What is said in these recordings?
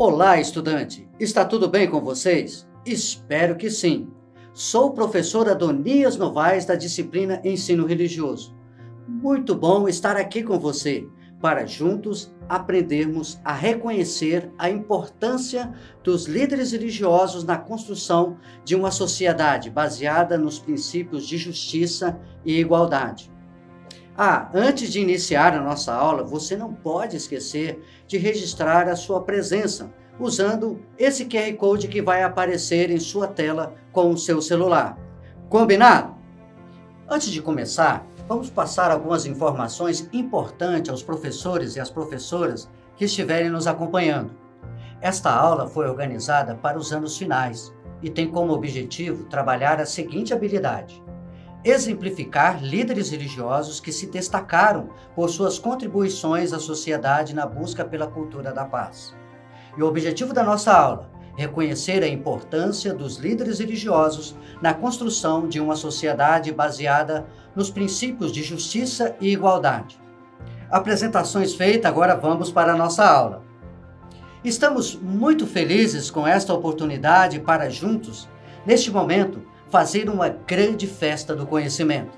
Olá, estudante! Está tudo bem com vocês? Espero que sim. Sou o professor Adonias Novaes da disciplina Ensino Religioso. Muito bom estar aqui com você para juntos aprendermos a reconhecer a importância dos líderes religiosos na construção de uma sociedade baseada nos princípios de justiça e igualdade. Antes de iniciar a nossa aula, você não pode esquecer de registrar a sua presença usando esse QR Code que vai aparecer em sua tela com o seu celular. Combinado? Antes de começar, vamos passar algumas informações importantes aos professores e às professoras que estiverem nos acompanhando. Esta aula foi organizada para os anos finais e tem como objetivo trabalhar a seguinte habilidade: exemplificar líderes religiosos que se destacaram por suas contribuições à sociedade na busca pela cultura da paz. E o objetivo da nossa aula é reconhecer a importância dos líderes religiosos na construção de uma sociedade baseada nos princípios de justiça e igualdade. Apresentações feitas, agora vamos para a nossa aula. Estamos muito felizes com esta oportunidade para juntos, neste momento, fazer uma grande festa do conhecimento.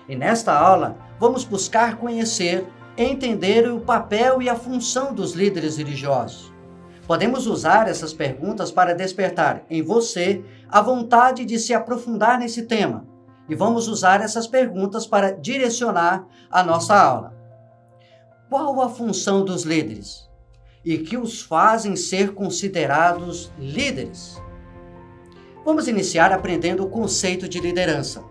E nesta aula, vamos buscar conhecer, entender o papel e a função dos líderes religiosos. Podemos usar essas perguntas para despertar em você a vontade de se aprofundar nesse tema. E vamos usar essas perguntas para direcionar a nossa aula. Qual a função dos líderes? E que os fazem ser considerados líderes? Vamos iniciar aprendendo o conceito de liderança.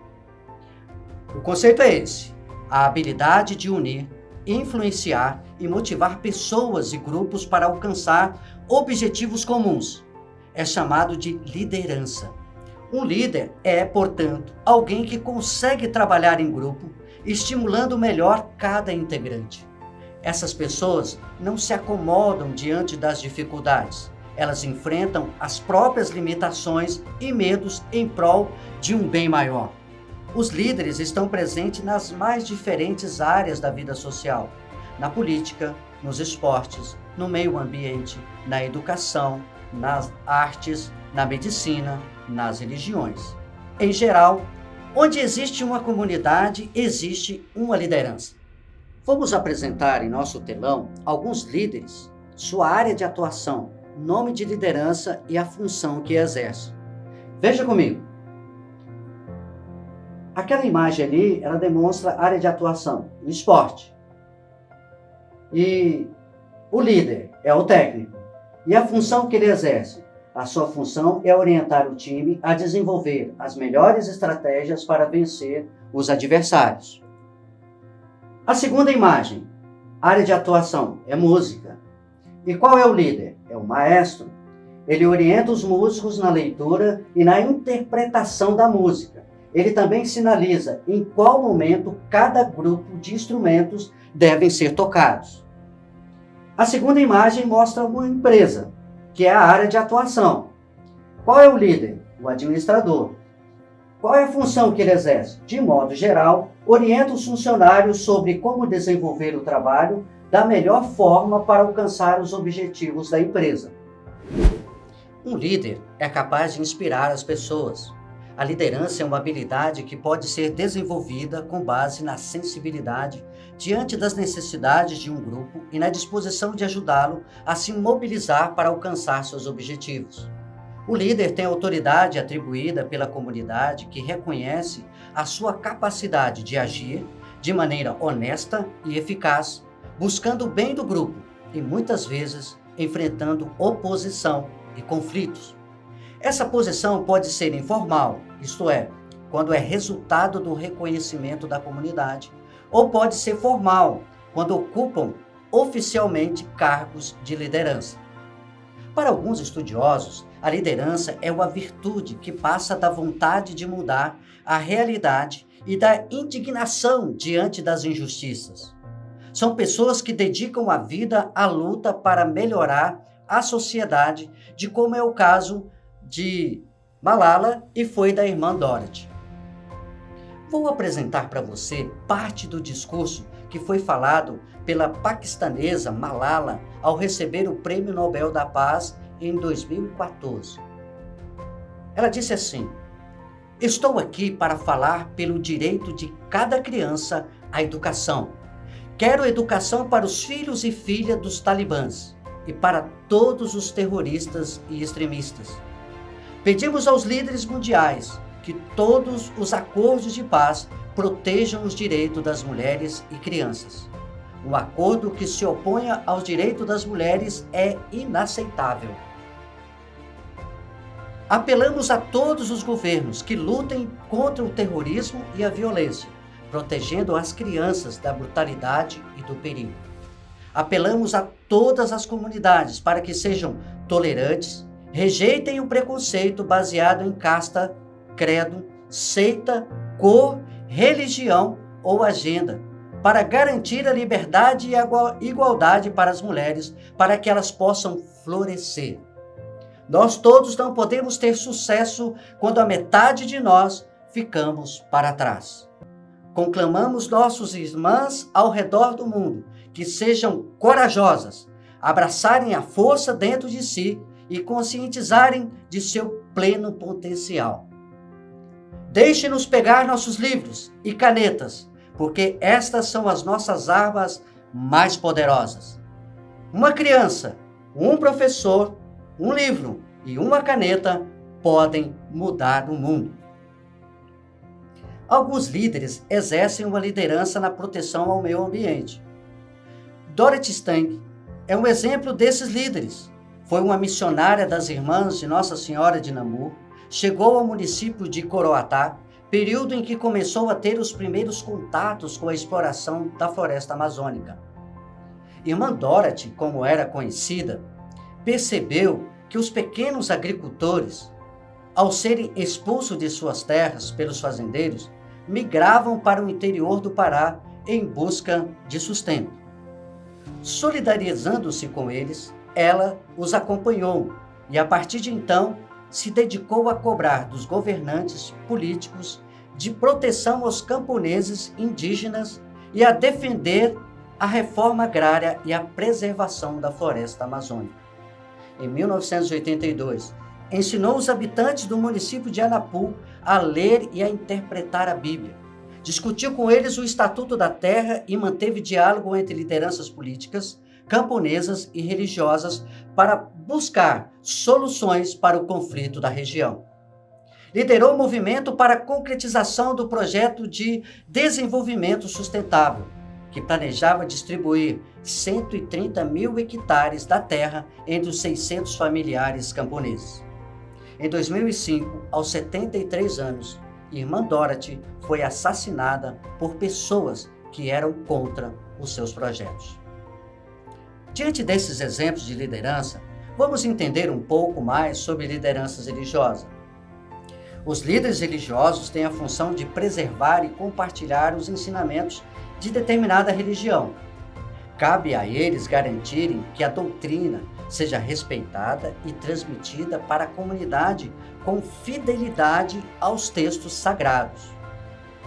O conceito é esse: a habilidade de unir, influenciar e motivar pessoas e grupos para alcançar objetivos comuns. É chamado de liderança. Um líder é, portanto, alguém que consegue trabalhar em grupo, estimulando melhor cada integrante. Essas pessoas não se acomodam diante das dificuldades. Elas enfrentam as próprias limitações e medos em prol de um bem maior. Os líderes estão presentes nas mais diferentes áreas da vida social: na política, nos esportes, no meio ambiente, na educação, nas artes, na medicina, nas religiões. Em geral, onde existe uma comunidade, existe uma liderança. Vamos apresentar em nosso telão alguns líderes, sua área de atuação, nome de liderança e a função que exerce. Veja comigo. Aquela imagem ali, ela demonstra a área de atuação, o esporte. E o líder é o técnico. E a função que ele exerce? A sua função é orientar o time a desenvolver as melhores estratégias para vencer os adversários. A segunda imagem, área de atuação, é música. E qual é o líder? É o maestro. Ele orienta os músicos na leitura e na interpretação da música. Ele também sinaliza em qual momento cada grupo de instrumentos devem ser tocados. A segunda imagem mostra uma empresa, que é a área de atuação. Qual é o líder? O administrador. Qual é a função que ele exerce? De modo geral, orienta os funcionários sobre como desenvolver o trabalho da melhor forma para alcançar os objetivos da empresa. Um líder é capaz de inspirar as pessoas. A liderança é uma habilidade que pode ser desenvolvida com base na sensibilidade diante das necessidades de um grupo e na disposição de ajudá-lo a se mobilizar para alcançar seus objetivos. O líder tem autoridade atribuída pela comunidade que reconhece a sua capacidade de agir de maneira honesta e eficaz, buscando o bem do grupo e muitas vezes enfrentando oposição e conflitos. Essa posição pode ser informal, isto é, quando é resultado do reconhecimento da comunidade, ou pode ser formal, quando ocupam oficialmente cargos de liderança. Para alguns estudiosos, a liderança é uma virtude que passa da vontade de mudar a realidade e da indignação diante das injustiças. São pessoas que dedicam a vida à luta para melhorar a sociedade, de como é o caso de Malala e foi da irmã Dorothy. Vou apresentar para você parte do discurso que foi falado pela paquistanesa Malala ao receber o Prêmio Nobel da Paz em 2014. Ela disse assim: "Estou aqui para falar pelo direito de cada criança à educação. Quero educação para os filhos e filhas dos talibãs e para todos os terroristas e extremistas. Pedimos aos líderes mundiais que todos os acordos de paz protejam os direitos das mulheres e crianças. Um acordo que se oponha aos direitos das mulheres é inaceitável. Apelamos a todos os governos que lutem contra o terrorismo e a violência, protegendo as crianças da brutalidade e do perigo. Apelamos a todas as comunidades para que sejam tolerantes, rejeitem o preconceito baseado em casta, credo, seita, cor, religião ou agenda, para garantir a liberdade e a igualdade para as mulheres, para que elas possam florescer. Nós todos não podemos ter sucesso quando a metade de nós ficamos para trás. Conclamamos nossos irmãs ao redor do mundo que sejam corajosas, abraçarem a força dentro de si e conscientizarem de seu pleno potencial. Deixe-nos pegar nossos livros e canetas, porque estas são as nossas armas mais poderosas. Uma criança, um professor, um livro e uma caneta podem mudar o mundo." Alguns líderes exercem uma liderança na proteção ao meio ambiente. Dorothy Stang é um exemplo desses líderes. Foi uma missionária das Irmãs de Nossa Senhora de Namur, chegou ao município de Coroatá, período em que começou a ter os primeiros contatos com a exploração da floresta amazônica. Irmã Dorothy, como era conhecida, percebeu que os pequenos agricultores, ao serem expulsos de suas terras pelos fazendeiros, migravam para o interior do Pará em busca de sustento. Solidarizando-se com eles, ela os acompanhou e, a partir de então, se dedicou a cobrar dos governantes políticos de proteção aos camponeses indígenas e a defender a reforma agrária e a preservação da floresta amazônica. Em 1982, ensinou os habitantes do município de Anapu a ler e a interpretar a Bíblia. Discutiu com eles o Estatuto da Terra e manteve diálogo entre lideranças políticas, camponesas e religiosas para buscar soluções para o conflito da região. Liderou o movimento para a concretização do projeto de desenvolvimento sustentável, que planejava distribuir 130 mil hectares da terra entre os 600 familiares camponeses. Em 2005, aos 73 anos, Irmã Dorothy foi assassinada por pessoas que eram contra os seus projetos. Diante desses exemplos de liderança, vamos entender um pouco mais sobre lideranças religiosas. Os líderes religiosos têm a função de preservar e compartilhar os ensinamentos de determinada religião. Cabe a eles garantirem que a doutrina seja respeitada e transmitida para a comunidade com fidelidade aos textos sagrados.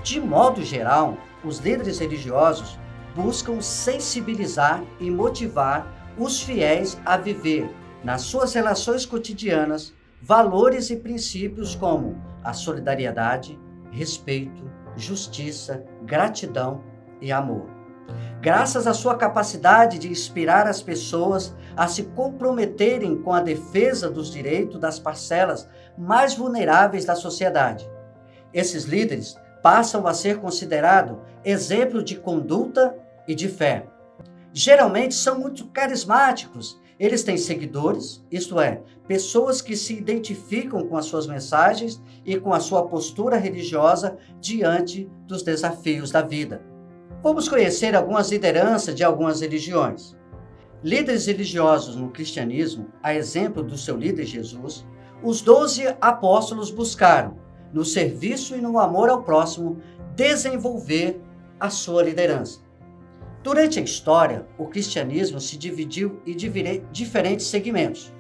De modo geral, os líderes religiosos buscam sensibilizar e motivar os fiéis a viver, nas suas relações cotidianas, valores e princípios como a solidariedade, respeito, justiça, gratidão e amor. Graças à sua capacidade de inspirar as pessoas a se comprometerem com a defesa dos direitos das parcelas mais vulneráveis da sociedade, esses líderes passam a ser considerados exemplo de conduta e de fé. Geralmente são muito carismáticos. Eles têm seguidores, isto é, pessoas que se identificam com as suas mensagens e com a sua postura religiosa diante dos desafios da vida. Vamos conhecer algumas lideranças de algumas religiões. Líderes religiosos no cristianismo, a exemplo do seu líder Jesus, os 12 apóstolos buscaram, no serviço e no amor ao próximo, desenvolver a sua liderança. Durante a história, o cristianismo se dividiu em diferentes segmentos: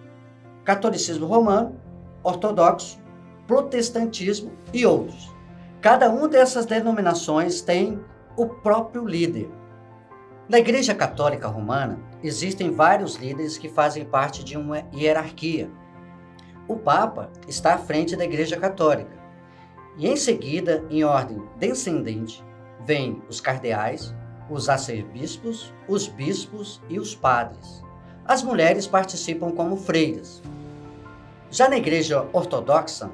catolicismo romano, ortodoxo, protestantismo e outros. Cada uma dessas denominações tem o próprio líder. Na Igreja Católica Romana, existem vários líderes que fazem parte de uma hierarquia. O Papa está à frente da Igreja Católica. E em seguida, em ordem descendente, vêm os cardeais, os arcebispos, os bispos e os padres. As mulheres participam como freiras. Já na Igreja Ortodoxa,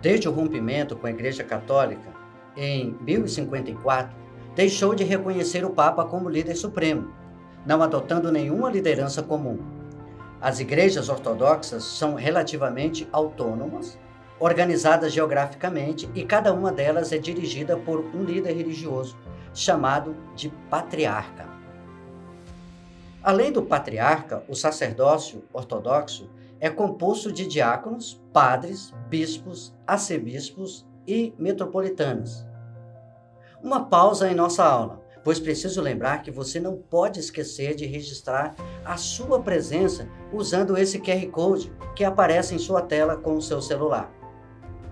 desde o rompimento com a Igreja Católica, em 1054, deixou de reconhecer o Papa como líder supremo, não adotando nenhuma liderança comum. As igrejas ortodoxas são relativamente autônomas, organizadas geograficamente, e cada uma delas é dirigida por um líder religioso, chamado de patriarca. Além do patriarca, o sacerdócio ortodoxo é composto de diáconos, padres, bispos, arcebispos e metropolitanos. Uma pausa em nossa aula, pois preciso lembrar que você não pode esquecer de registrar a sua presença usando esse QR Code que aparece em sua tela com o seu celular.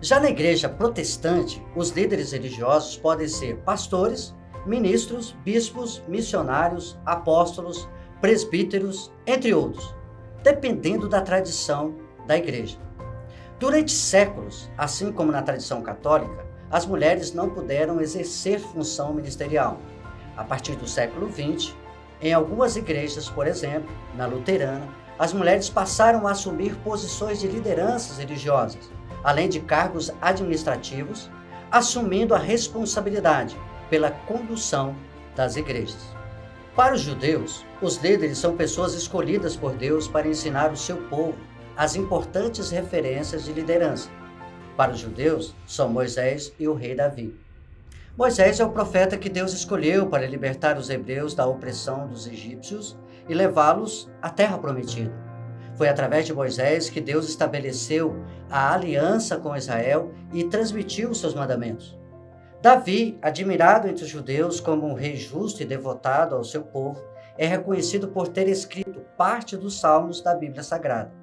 Já na igreja protestante, os líderes religiosos podem ser pastores, ministros, bispos, missionários, apóstolos, presbíteros, entre outros, dependendo da tradição da igreja. Durante séculos, assim como na tradição católica, as mulheres não puderam exercer função ministerial. A partir do século XX, em algumas igrejas, por exemplo, na luterana, as mulheres passaram a assumir posições de lideranças religiosas, além de cargos administrativos, assumindo a responsabilidade pela condução das igrejas. Para os judeus, os líderes são pessoas escolhidas por Deus para ensinar o seu povo as importantes referências de liderança. Para os judeus, são Moisés e o rei Davi. Moisés é o profeta que Deus escolheu para libertar os hebreus da opressão dos egípcios e levá-los à terra prometida. Foi através de Moisés que Deus estabeleceu a aliança com Israel e transmitiu os seus mandamentos. Davi, admirado entre os judeus como um rei justo e devotado ao seu povo, é reconhecido por ter escrito parte dos salmos da Bíblia Sagrada.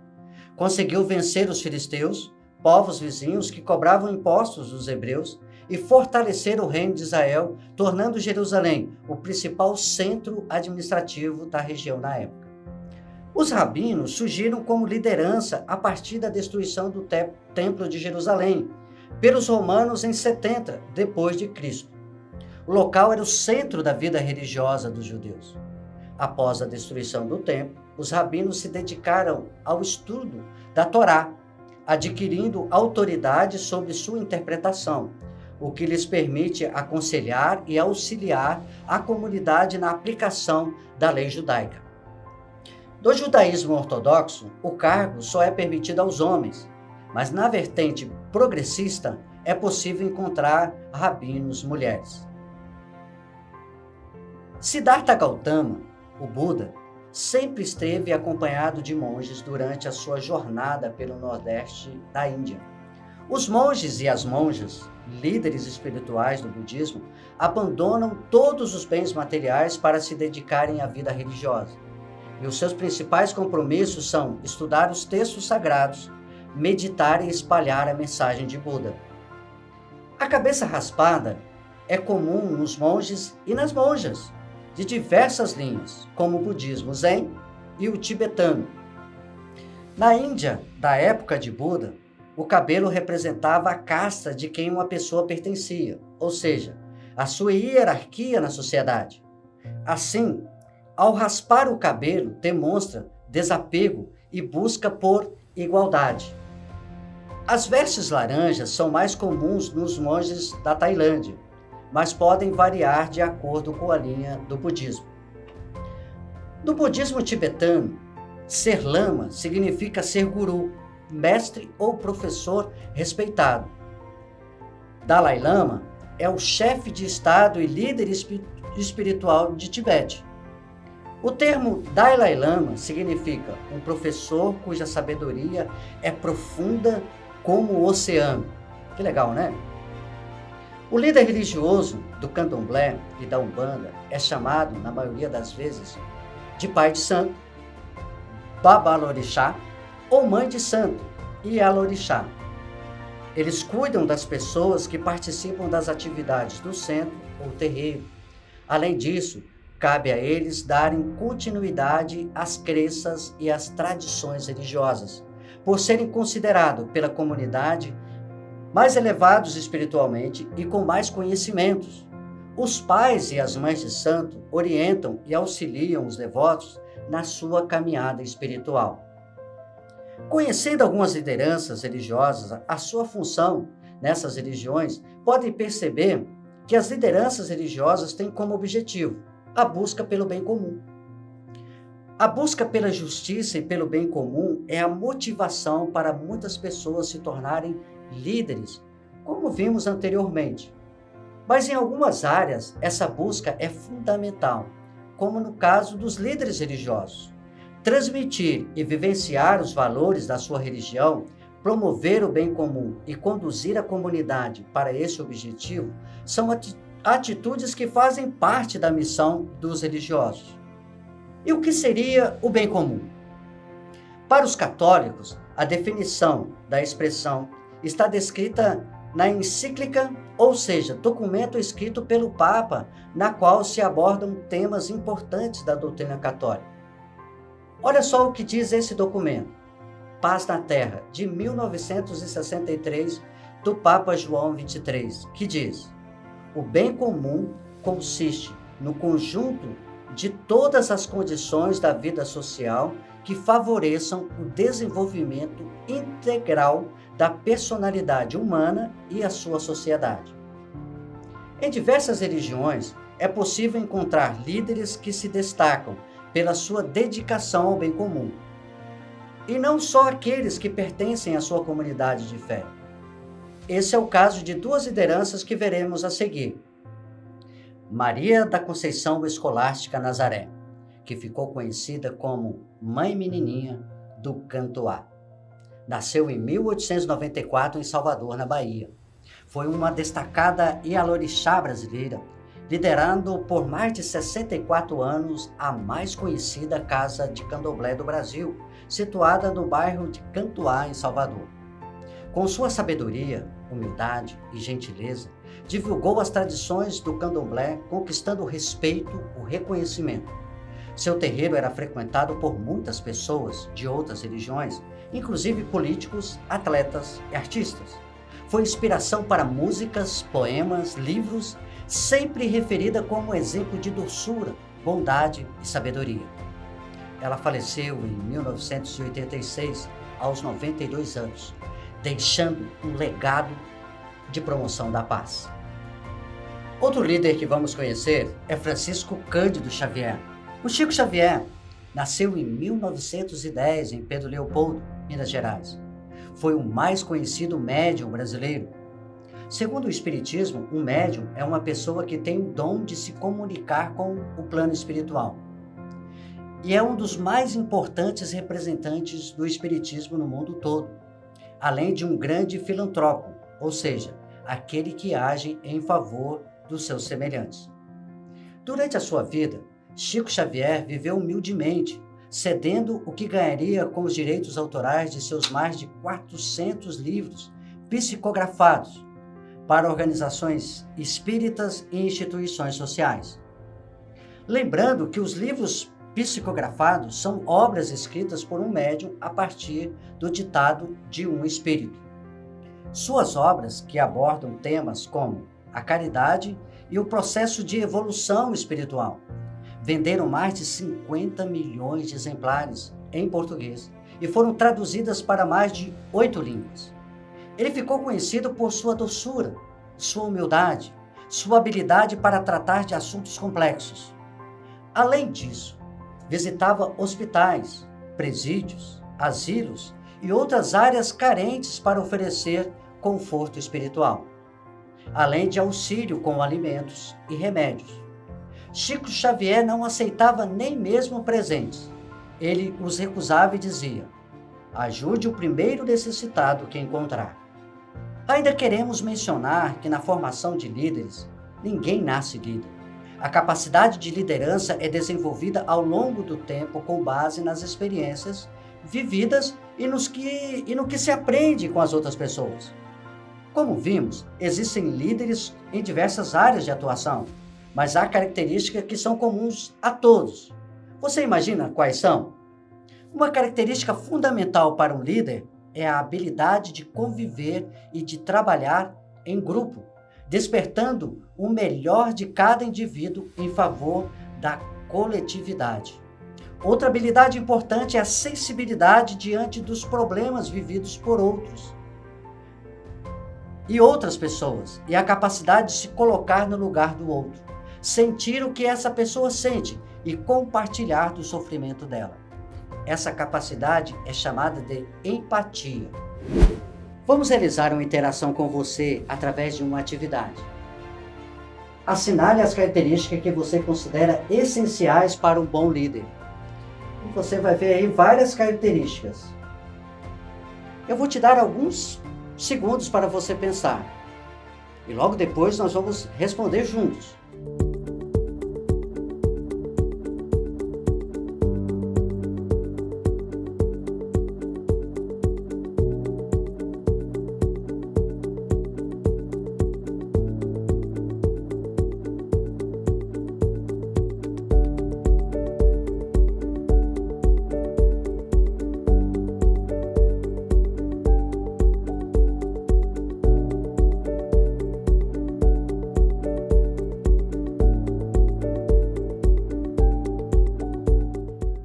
Conseguiu vencer os filisteus, povos vizinhos que cobravam impostos dos hebreus, e fortalecer o reino de Israel, tornando Jerusalém o principal centro administrativo da região na época. Os rabinos surgiram como liderança a partir da destruição do Templo de Jerusalém, pelos romanos em 70 depois de Cristo. O local era o centro da vida religiosa dos judeus. Após a destruição do templo, os rabinos se dedicaram ao estudo da Torá, adquirindo autoridade sobre sua interpretação, o que lhes permite aconselhar e auxiliar a comunidade na aplicação da lei judaica. No judaísmo ortodoxo, o cargo só é permitido aos homens, mas na vertente progressista é possível encontrar rabinos mulheres. Siddhartha Gautama, o Buda, sempre esteve acompanhado de monges durante a sua jornada pelo nordeste da Índia. Os monges e as monjas, líderes espirituais do budismo, abandonam todos os bens materiais para se dedicarem à vida religiosa. E os seus principais compromissos são estudar os textos sagrados, meditar e espalhar a mensagem de Buda. A cabeça raspada é comum nos monges e nas monjas, de diversas linhas, como o budismo Zen e o tibetano. Na Índia, da época de Buda, o cabelo representava a casta de quem uma pessoa pertencia, ou seja, a sua hierarquia na sociedade. Assim, ao raspar o cabelo, demonstra desapego e busca por igualdade. As vestes laranjas são mais comuns nos monges da Tailândia, mas podem variar de acordo com a linha do budismo. No budismo tibetano, ser lama significa ser guru, mestre ou professor respeitado. Dalai Lama é o chefe de estado e líder espiritual de Tibete. O termo Dalai Lama significa um professor cuja sabedoria é profunda como o oceano. Que legal, né? O líder religioso do candomblé e da umbanda é chamado, na maioria das vezes, de pai de santo, babalorixá ou mãe de santo, ialorixá. Eles cuidam das pessoas que participam das atividades do centro ou terreiro. Além disso, cabe a eles darem continuidade às crenças e às tradições religiosas, por serem considerados pela comunidade mais elevados espiritualmente e com mais conhecimentos. Os pais e as mães de santo orientam e auxiliam os devotos na sua caminhada espiritual. Conhecendo algumas lideranças religiosas, a sua função nessas religiões, podem perceber que as lideranças religiosas têm como objetivo a busca pelo bem comum. A busca pela justiça e pelo bem comum é a motivação para muitas pessoas se tornarem líderes, como vimos anteriormente. Mas em algumas áreas, essa busca é fundamental, como no caso dos líderes religiosos. Transmitir e vivenciar os valores da sua religião, promover o bem comum e conduzir a comunidade para esse objetivo são atitudes que fazem parte da missão dos religiosos. E o que seria o bem comum? Para os católicos, a definição da expressão está descrita na encíclica, ou seja, documento escrito pelo Papa, na qual se abordam temas importantes da doutrina católica. Olha só o que diz esse documento, Paz na Terra, de 1963, do Papa João XXIII, que diz: o bem comum consiste no conjunto de todas as condições da vida social que favoreçam o desenvolvimento integral da personalidade humana e a sua sociedade. Em diversas religiões, é possível encontrar líderes que se destacam pela sua dedicação ao bem comum, e não só aqueles que pertencem à sua comunidade de fé. Esse é o caso de duas lideranças que veremos a seguir. Maria da Conceição Escolástica Nazaré, que ficou conhecida como Mãe Menininha do Cantoá. Nasceu em 1894 em Salvador, na Bahia. Foi uma destacada ialorixá brasileira, liderando por mais de 64 anos a mais conhecida Casa de Candomblé do Brasil, situada no bairro de Cantoá, em Salvador. Com sua sabedoria, humildade e gentileza, divulgou as tradições do candomblé, conquistando o respeito, o reconhecimento. Seu terreiro era frequentado por muitas pessoas de outras religiões, inclusive políticos, atletas e artistas. Foi inspiração para músicas, poemas, livros, sempre referida como exemplo de doçura, bondade e sabedoria. Ela faleceu em 1986, aos 92 anos, deixando um legado de promoção da paz. Outro líder que vamos conhecer é Francisco Cândido Xavier. O Chico Xavier nasceu em 1910 em Pedro Leopoldo, Minas Gerais. Foi o mais conhecido médium brasileiro. Segundo o Espiritismo, um médium é uma pessoa que tem o dom de se comunicar com o plano espiritual. E é um dos mais importantes representantes do Espiritismo no mundo todo, além de um grande filantropo, ou seja, aquele que age em favor dos seus semelhantes. Durante a sua vida, Chico Xavier viveu humildemente, cedendo o que ganharia com os direitos autorais de seus mais de 400 livros psicografados para organizações espíritas e instituições sociais. Lembrando que os livros psicografados são obras escritas por um médium a partir do ditado de um espírito. Suas obras, que abordam temas como a caridade e o processo de evolução espiritual, venderam mais de 50 milhões de exemplares em português e foram traduzidas para mais de 8 línguas. Ele ficou conhecido por sua doçura, sua humildade, sua habilidade para tratar de assuntos complexos. Além disso, visitava hospitais, presídios, asilos e outras áreas carentes para oferecer conforto espiritual, além de auxílio com alimentos e remédios. Chico Xavier não aceitava nem mesmo presentes. Ele os recusava e dizia: ajude o primeiro necessitado que encontrar. Ainda queremos mencionar que na formação de líderes, ninguém nasce líder. A capacidade de liderança é desenvolvida ao longo do tempo com base nas experiências vividas e no que se aprende com as outras pessoas. Como vimos, existem líderes em diversas áreas de atuação, mas há características que são comuns a todos. Você imagina quais são? Uma característica fundamental para um líder é a habilidade de conviver e de trabalhar em grupo, despertando o melhor de cada indivíduo em favor da coletividade. Outra habilidade importante é a sensibilidade diante dos problemas vividos por outros e outras pessoas, e a capacidade de se colocar no lugar do outro, sentir o que essa pessoa sente e compartilhar do sofrimento dela. Essa capacidade é chamada de empatia. Vamos realizar uma interação com você através de uma atividade. Assinale as características que você considera essenciais para um bom líder. E você vai ver aí várias características. Eu vou te dar alguns segundos para você pensar. E logo depois nós vamos responder juntos.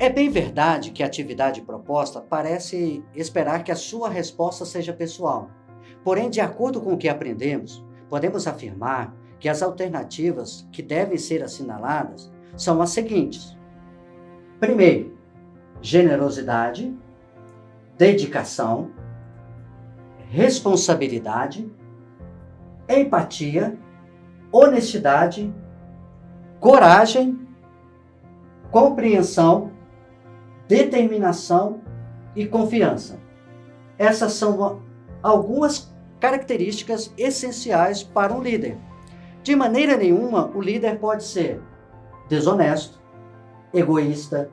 É bem verdade que a atividade proposta parece esperar que a sua resposta seja pessoal. Porém, de acordo com o que aprendemos, podemos afirmar que as alternativas que devem ser assinaladas são as seguintes. Primeiro, generosidade, dedicação, responsabilidade, empatia, honestidade, coragem, compreensão, determinação e confiança. Essas são algumas características essenciais para um líder. De maneira nenhuma, o líder pode ser desonesto, egoísta,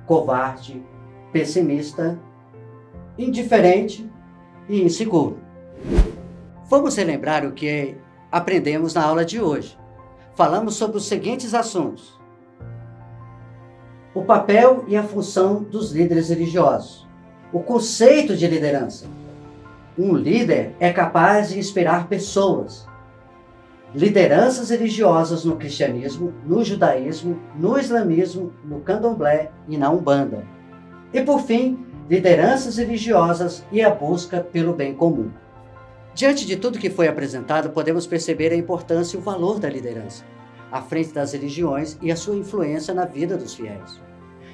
covarde, pessimista, indiferente e inseguro. Vamos relembrar o que aprendemos na aula de hoje. Falamos sobre os seguintes assuntos: o papel e a função dos líderes religiosos, o conceito de liderança. Um líder é capaz de inspirar pessoas. Lideranças religiosas no cristianismo, no judaísmo, no islamismo, no candomblé e na umbanda. E por fim, lideranças religiosas e a busca pelo bem comum. Diante de tudo que foi apresentado, podemos perceber a importância e o valor da liderança à frente das religiões e a sua influência na vida dos fiéis.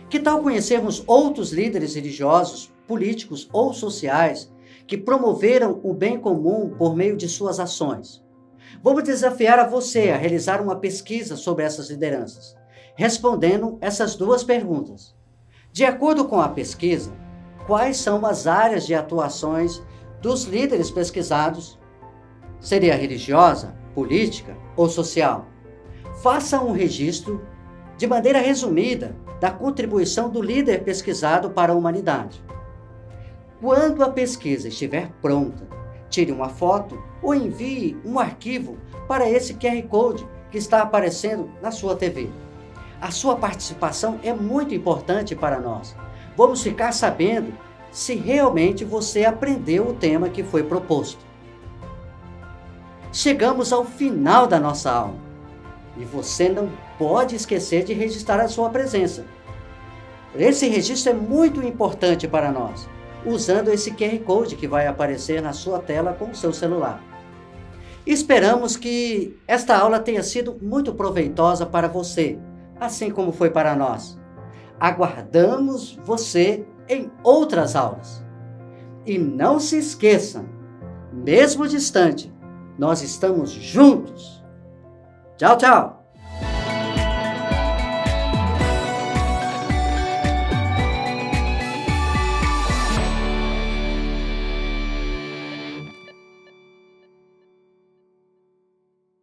Que tal conhecermos outros líderes religiosos, políticos ou sociais que promoveram o bem comum por meio de suas ações? Vamos desafiar a você a realizar uma pesquisa sobre essas lideranças, respondendo essas duas perguntas. De acordo com a pesquisa, quais são as áreas de atuações dos líderes pesquisados? Seria religiosa, política ou social? Faça um registro, de maneira resumida, da contribuição do líder pesquisado para a humanidade. Quando a pesquisa estiver pronta, tire uma foto ou envie um arquivo para esse QR Code que está aparecendo na sua TV. A sua participação é muito importante para nós. Vamos ficar sabendo se realmente você aprendeu o tema que foi proposto. Chegamos ao final da nossa aula. E você não pode esquecer de registrar a sua presença. Esse registro é muito importante para nós, usando esse QR Code que vai aparecer na sua tela com o seu celular. Esperamos que esta aula tenha sido muito proveitosa para você, assim como foi para nós. Aguardamos você em outras aulas. E não se esqueçam, mesmo distante, nós estamos juntos. Tchau, tchau!